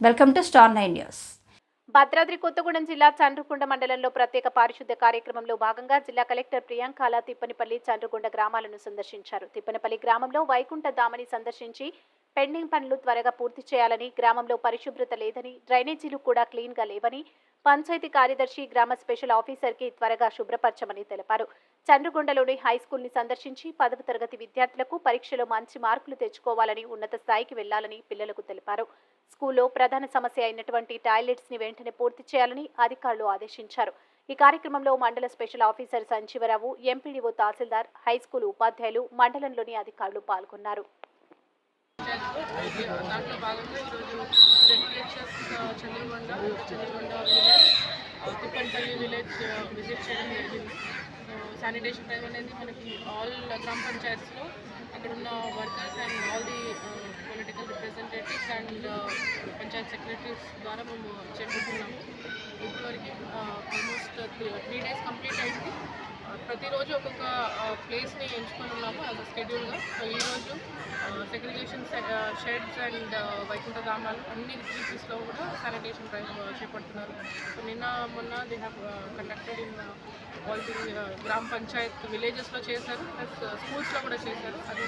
Welcome to star 9 news. Bhadradri Kothagudem జిల్లా చండ్రుకొండ మండలంలో ప్రత్యేక పారిశుద్ధ్య కార్యక్రమంలో భాగంగా జిల్లా కలెక్టర్ ప్రియాంకాల తిప్పనిపల్లి చండ్రుకొండ గ్రామాలను సందర్శించారు. తిప్పనిపల్లి గ్రామంలో వైకుంఠ ధామని సందర్శించి పెండింగ్ పనులు త్వరగా పూర్తి చేయాలని, గ్రామంలో పరిశుభ్రత లేదని, డ్రైనేజీలు కూడా క్లీన్ గా లేవని పంచాయతీ కార్యదర్శి గ్రామ స్పెషల్ ఆఫీసర్ కి త్వరగా శుభ్రపరచమని తెలిపారు. చండ్రుకొండలోని హైస్కూల్ ని సందర్శించి 10వ తరగతి విద్యార్థులకు పరీక్షలో మంచి మార్కులు తెచ్చుకోవాలని, ఉన్నత స్థాయికి వెళ్లాలని పిల్లలకు తెలిపారు. స్కూల్లో ప్రధాన సమస్య అయినటువంటి టాయిలెట్స్ ని వెంటనే పూర్తి చేయాలని అధికారులు ఆదేశించారు. ఈ కార్యక్రమంలో మండల స్పెషల్ ఆఫీసర్ సంజీవరావు, ఎంపీడీఓ, తహసీల్దార్, హైస్కూల్ ఉపాధ్యాయులు, మండలంలోని అధికారులు పాల్గొన్నారు. దాంట్లో భాగంగా ఈరోజు ZPHS Chandrakonda village, Tippanipalli village visit చేయడం జరిగింది. శానిటేషన్ డ్రైవ్ అనేది మనకి ఆల్ గ్రామ పంచాయత్స్లో అక్కడ ఉన్న workers and all the political representatives and Panchayat secretaries ద్వారా మేము చేపడుతున్నాము. ఇప్పటివరకు ఆల్మోస్ట్ 3 days కంప్లీట్ అయింది. ప్రతిరోజు ఒక్కొక్క ప్లేస్ని ఎంచుకొని ఉన్నాము యాజ్ అ షెడ్యూల్గా. సో ఈరోజు సెగ్రిగేషన్ షెడ్స్ అండ్ వైకుంఠ ధామాలు అన్ని డిస్ట్రిక్ట్స్లో కూడా శానిటేషన్ డ్రైవ్ చేపడుతున్నారు. సో నిన్న మొన్న they have conducted in all the గ్రామ పంచాయత్ విలేజెస్లో చేశారు, ప్లస్ స్కూల్స్లో కూడా చేశారు. అది